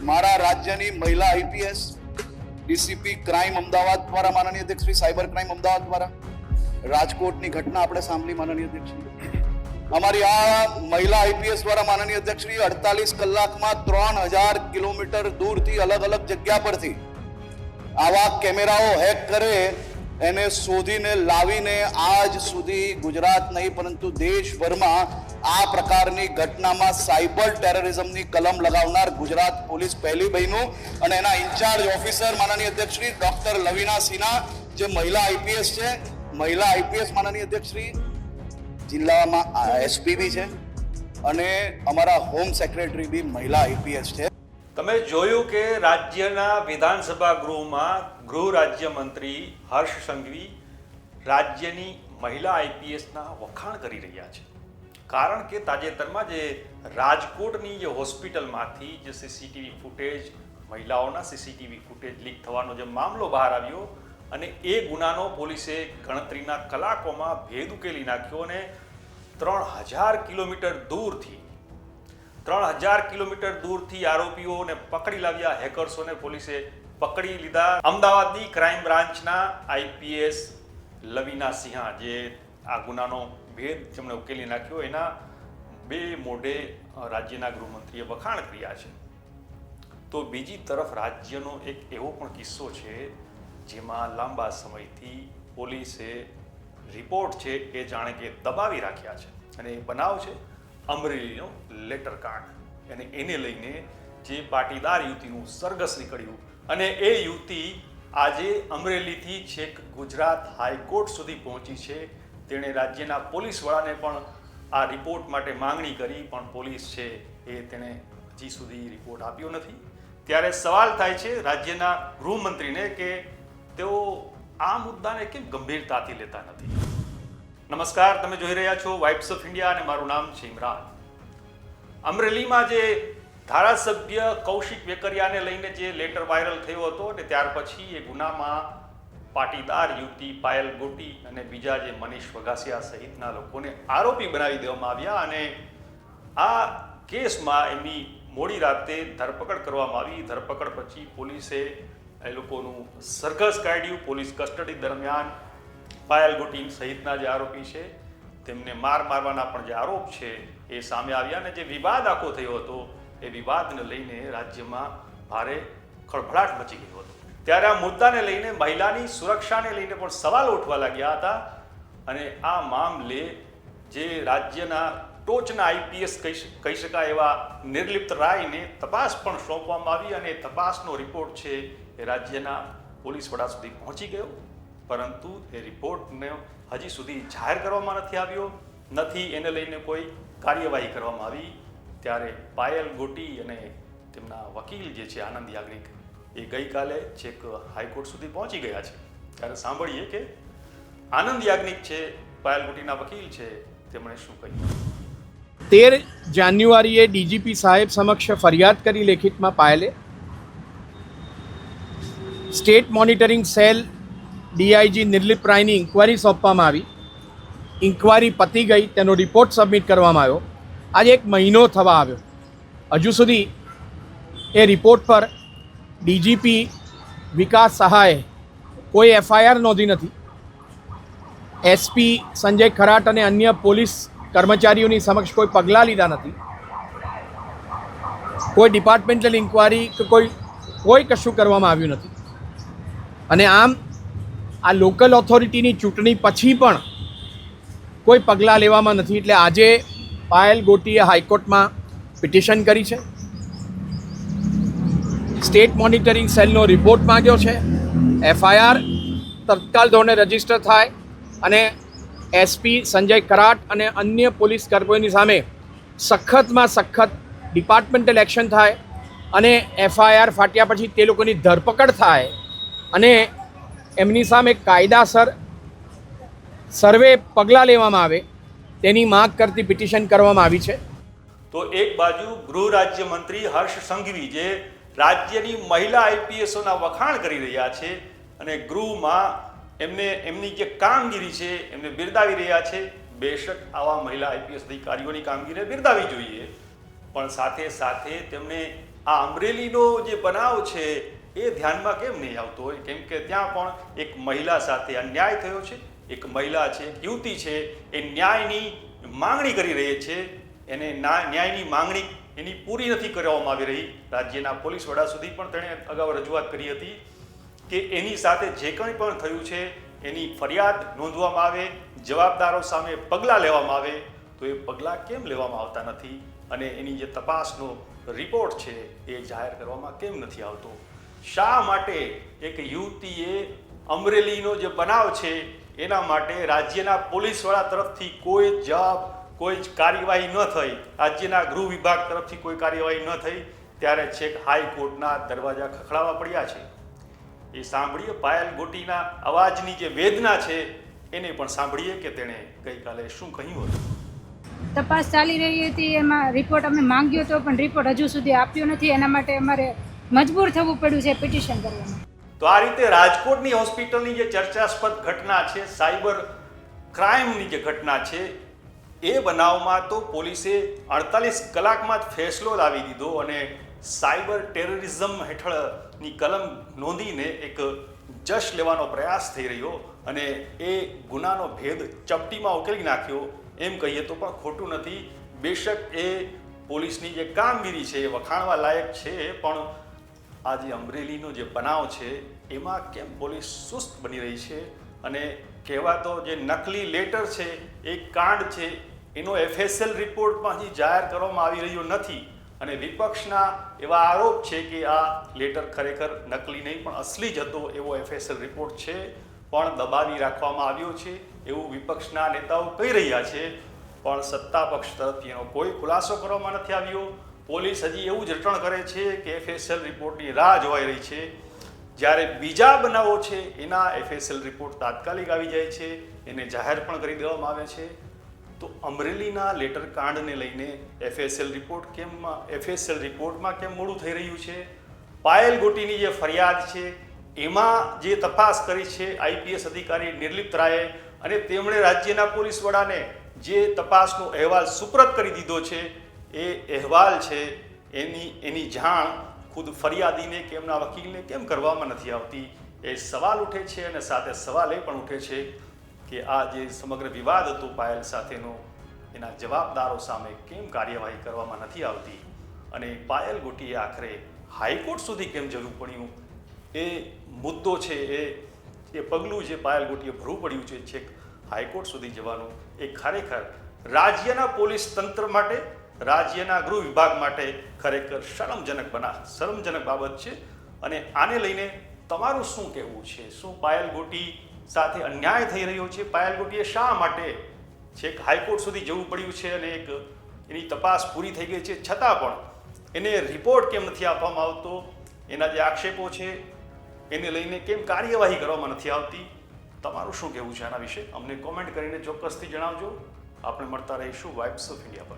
મારા રાજ્યની મહિલા આઈપીએસ ડીસીપી ક્રાઇમ અમદાવાદ દ્વારા માનનીય અધ્યક્ષ શ્રી સાયબર ક્રાઇમ અમદાવાદ દ્વારા રાજકોટની ઘટના આપણે સાંભળી માનનીય અધ્યક્ષ શ્રી અમારી આ મહિલા આઈપીએસ દ્વારા માનનીય અધ્યક્ષ શ્રી 48 કલાકમાં 3000 કિલોમીટર દૂરથી અલગ અલગ જગ્યા પરથી આવા કેમેરાઓ હેક કરે એને શોધીને લાવીને આજ સુધી ગુજરાત નહીં પરંતુ દેશભરમાં આ પ્રકારની ઘટનામાં સાયબર ટેરરિઝમની કલમ લગાવનાર ગુજરાત પોલીસ પહેલી બન્યું અને એના ઇન્ચાર્જ ઓફિસર માનનીય અધ્યક્ષ શ્રી ડોક્ટર લવીના સિન્હા જે મહિલા આઈપીએસ છે, મહિલા આઈપીએસ માનનીય અધ્યક્ષ શ્રી જિલ્લામાં એસપી બી છે અને અમારા હોમ સેક્રેટરી બી મહિલા આઈપીએસ છે. તમે જોયું કે રાજ્યના વિધાનસભા ગૃહમાં ગૃહ રાજ્યમંત્રી હર્ષ સંઘવી રાજ્યની મહિલા આઈપીએસના વખાણ કરી રહ્યા છે. કારણ કે તાજેતરમાં જે રાજકોટની જે હોસ્પિટલમાંથી જે સીસીટીવી ફૂટેજ, મહિલાઓના સીસીટીવી ફૂટેજ લીક થવાનો જે મામલો બહાર આવ્યો અને એ ગુનાનો પોલીસે ગણતરીના કલાકોમાં ભેદ ઉકેલી નાખ્યો અને 3000 કિલોમીટર દૂરથી આરોપીઓને પકડી લાવ્યા. હેકર્સોને પોલીસે પકડી લીધા. અમદાવાદની ક્રાઇમ બ્રાન્ચના આઈપીએસ લવીના સિન્હા જે આ ગુનાનો ભેદ જેમણે ઉકેલી નાખ્યો એના બે મોઢે રાજ્યના ગૃહમંત્રીએ વખાણ કર્યા છે. તો બીજી તરફ રાજ્યનો એક એવો પણ કિસ્સો છે જેમાં લાંબા સમયથી પોલીસે રિપોર્ટ છે એ જાણે કે દબાવી રાખ્યા છે અને એ બનાવ છે અમરેલીનો લેટર કાંડ. અને એને લઈને જે પાટીદાર યુવતીનું સરઘસ નીકળ્યું અને એ યુવતી આજે અમરેલીથી છેક ગુજરાત હાઈકોર્ટ સુધી પહોંચી છે. તેણે રાજ્યના પોલીસ વડાને પણ આ રિપોર્ટ માટે માંગણી કરી પણ પોલીસ છે એ તેણે હજી સુધી રિપોર્ટ આપ્યો નથી. ત્યારે સવાલ થાય છે રાજ્યના ગૃહમંત્રીને કે તેઓ આ મુદ્દાને કેમ ગંભીરતાથી લેતા નથી. નમસ્કાર, તમે જોઈ રહ્યા છો વાઇબ્સ ઓફ ઇન્ડિયા અને મારું નામ છે ઇમરાન. અમરેલીમાં જે ધારાસભ્ય કૌશિક વેકરિયાને લઈને જે લેટર વાયરલ થયો હતો અને ત્યાર પછી એ ગુનામાં પાટીદાર યુવતી પાયલ ગોટી અને બીજા જે મનીષ વઘાસિયા સહિતના લોકોને આરોપી બનાવી દેવામાં આવ્યા અને આ કેસમાં એમની મોડી રાતે ધરપકડ કરવામાં આવી. ધરપકડ પછી પોલીસે એ લોકોનું સરઘસ કાઢ્યું. પોલીસ કસ્ટડી દરમિયાન પાયલ ગોટી સહિતના જે આરોપી છે તેમને મારવાના પણ જે આરોપ છે એ સામે આવ્યા અને જે વિવાદ આખો થયો હતો એ વિવાદને લઈને રાજ્યમાં ભારે ખળભળાટ મચી ગયો હતો. ત્યારે આ મુદ્દાને લઈને મહિલાની સુરક્ષાને લઈને પણ સવાલ ઉઠવા લાગ્યા હતા અને આ મામલે જે રાજ્યના ટોચના આઈપીએસ કહી શકાય એવા નિર્લિપ્ત રાયને તપાસ પણ સોંપવામાં આવી અને તપાસનો રિપોર્ટ છે એ રાજ્યના પોલીસ વડા સુધી પહોંચી ગયો. પરંતુ એ રિપોર્ટને હજી સુધી જાહેર કરવામાં નથી આવ્યો નથી. એને લઈને કોઈ કાર્યવાહી કરવામાં આવી. ત્યારે પાયલ ગોટી અને તેમના વકીલ જે છે આનંદ યાજ્ઞિક એ ગઈકાલે છેક હાઈકોર્ટ સુધી પહોંચી ગયા છે. ત્યારે સાંભળીએ કે આનંદ યાજ્ઞિક છે, પાયલ ગોટીના વકીલ છે, તેમણે શું કહ્યું. 13 જાન્યુઆરીએ ડીજીપી સાહેબ સમક્ષ ફરિયાદ કરી લેખિતમાં પાયલે. State monitoring cell DIG Nirlipt રાયની ઇન્કવાયરી સોંપવામાં આવી. ઇન્કવાયરી પતી ગઈ, તેનો રિપોર્ટ સબમિટ કરવામાં આવ્યો. આજે 1 મહિનો થવા આવ્યો. હજુ સુધી એ રિપોર્ટ પર ડીજીપી વિકાસ સહાયે કોઈ એફઆઈઆર નોંધી નથી. એસપી સંજય ખરાટ અને અન્ય પોલીસ કર્મચારીઓની સમક્ષ કોઈ પગલાં લીધા નથી. કોઈ ડિપાર્ટમેન્ટલ ઇન્કવાયરી કે કોઈ કશું કરવામાં આવ્યું નથી. અને આમ આ લોકલ ઓથોરિટીની ચૂંટણી પછી પણ કોઈ પગલાં લેવામાં નથી. એટલે આજે પાયલ ગોટીએ હાઈકોર્ટમાં પિટિશન કરી છે. સ્ટેટ મોનિટરિંગ સેલનો રિપોર્ટ માંગ્યો છે. એફઆઈઆર તત્કાલ ધોરણે રજીસ્ટર થાય અને એસપી સંજય ખરાટ અને અન્ય પોલીસ કર્મીઓની સામે સખતમાં સખત ડિપાર્ટમેન્ટલ એક્શન થાય અને એફઆઈઆર ફાટ્યા પછી તે લોકોની ધરપકડ થાય અને એમની સામે કાયદાસર સર્વે પગલાં લેવામાં આવે તેની માંગ કરતી પિટિશન કરવામાં આવી છે. તો એક બાજુ ગૃહ રાજ્યમંત્રી હર્ષ સંઘવી જે રાજ્યની મહિલા આઈપીએસોના વખાણ કરી રહ્યા છે અને ગૃહમાં એમની જે કામગીરી છે એમને બિરદાવી રહ્યા છે. બેશક આવા મહિલા આઈપીએસ અધિકારીઓની કામગીરીને બિરદાવી જોઈએ, પણ સાથે સાથે તેમણે આ અમરેલીનો જે બનાવ છે એ ધ્યાનમાં કેમ નહીં આવતો હોય? કેમ કે ત્યાં પણ એક મહિલા સાથે અન્યાય થયો છે. એક મહિલા છે, એક યુવતી છે, એ ન્યાયની માંગણી કરી રહી છે. એને ન્યાયની માંગણી એની પૂરી નથી કરવામાં આવી રહી. રાજ્યના પોલીસ વડા સુધી પણ તેણે અગાઉ રજૂઆત કરી હતી કે એની સાથે જે કંઈ પણ થયું છે એની ફરિયાદ નોંધવામાં આવે, જવાબદારો સામે પગલાં લેવામાં આવે. તો એ પગલાં કેમ લેવામાં આવતા નથી? અને એની જે તપાસનો રિપોર્ટ છે એ જાહેર કરવામાં કેમ નથી આવતો? શા માટે એક યુવતીએ અમરેલીનો જે બનાવ છે એના માટે રાજ્યના પોલીસ વડા તરફથી કોઈ જવાબ, કોઈ જ કાર્યવાહી ન થઈ, રાજ્યના ગૃહ વિભાગ તરફથી કોઈ કાર્યવાહી ન થઈ, ત્યારે છેક હાઈકોર્ટના દરવાજા ખખડાવવા પડ્યા છે? એ સાંભળીએ પાયલ ગોટીના અવાજની જે વેદના છે એને પણ સાંભળીએ કે તેણે ગઈકાલે શું કહ્યું હતું. તપાસ ચાલી રહી હતી, એમાં રિપોર્ટ અમે માંગ્યો હતો પણ રિપોર્ટ હજુ સુધી આપ્યો નથી. એના માટે અમારે મજબૂર થવું પડ્યું છે પિટિશન કરવામાં. તો આ રીતે રાજકોટની હોસ્પિટલની જે ચર્ચાસ્પદ ઘટના છે, સાયબર ક્રાઇમની જે ઘટના છે, એ બનાવમાં તો પોલીસે 48 કલાકમાં જ ફેસલો લાવી દીધો અને સાયબર ટેરરિઝમ હેઠળની કલમ નોંધીને એક જશ લેવાનો પ્રયાસ થઈ રહ્યો અને એ ગુનાનો ભેદ ચપટીમાં ઉકેલી નાખ્યો એમ કહીએ તો પણ ખોટું નથી. બેશક એ પોલીસની જે કામગીરી છે એ વખાણવા લાયક છે, પણ આ જે અમરેલીનો જે બનાવ છે એમાં કેમ પોલીસ સુસ્ત બની રહી છે? અને કહેવાતો જે નકલી લેટર છે, એ કાંડ છે, એનો FSL રિપોર્ટમાં હજી જાહેર કરવામાં આવી રહ્યો નથી. અને વિપક્ષના એવા આરોપ છે કે આ લેટર ખરેખર નકલી નહીં પણ અસલી જ હતો એવો FSL રિપોર્ટ છે, પણ દબાવી રાખવામાં આવ્યો છે એવું વિપક્ષના નેતાઓ કહી રહ્યા છે. પણ સત્તા પક્ષ તરફથી એનો કોઈ ખુલાસો કરવામાં નથી આવ્યો. પોલીસ હજી એવું જ રટણ કરે છે કે FSL રિપોર્ટની રાહ જોવાઈ રહી છે, જ્યારે બીજા બનાવો છે એના FSL રિપોર્ટ તાત્કાલિક આવી જાય છે, એને જાહેર પણ કરી દેવામાં આવે છે. તો અમરેલીના લેટર કાંડને લઈને FSL રિપોર્ટમાં કેમ મોડું થઈ રહ્યું છે? પાયલ ગોટીની જે ફરિયાદ છે એમાં જે તપાસ કરી છે IPS અધિકારી નિર્લિપ્ત રાયે, અને તેમણે રાજ્યના પોલીસ વડાને જે તપાસનો અહેવાલ સુપ્રત કરી દીધો છે, એ અહેવાલ છે એની જાણ ખુદ ફરિયાદીને કે એમના વકીલને કેમ કરવામાં નથી આવતી? એ સવાલ ઉઠે છે. અને સાથે સવાલ એ પણ ઉઠે છે કે આ જે સમગ્ર વિવાદ હતો પાયલ સાથેનો, એના જવાબદારો સામે કેમ કાર્યવાહી કરવામાં નથી આવતી? અને પાયલ ગોટીએ આખરે હાઈકોર્ટ સુધી કેમ જવું પડ્યું? એ મુદ્દો છે, એ પગલું જે પાયલ ગોટીએ ભરવું પડ્યું છે છેક હાઈકોર્ટ સુધી જવાનું, એ ખરેખર રાજ્યના પોલીસ તંત્ર માટે, રાજ્યના ગૃહ વિભાગ માટે ખરેખર શરમજનક બાબત છે. અને આને લઈને તમારું શું કહેવું છે? શું પાયલ ગોટી સાથે અન્યાય થઈ રહ્યો છે? પાયલ ગોટીએ શા માટે છેક હાઈકોર્ટ સુધી જવું પડ્યું છે? અને એની તપાસ પૂરી થઈ ગઈ છે છતાં પણ એને રિપોર્ટ કેમ નથી આપવામાં આવતો? એના જે આક્ષેપો છે એને લઈને કેમ કાર્યવાહી કરવામાં નથી આવતી? તમારું શું કહેવું છે આના વિશે? અમને કોમેન્ટ કરીને ચોક્કસથી જણાવજો. આપણે મળતા રહીશું વાઇબ્સ ઓફ ઇન્ડિયા પર.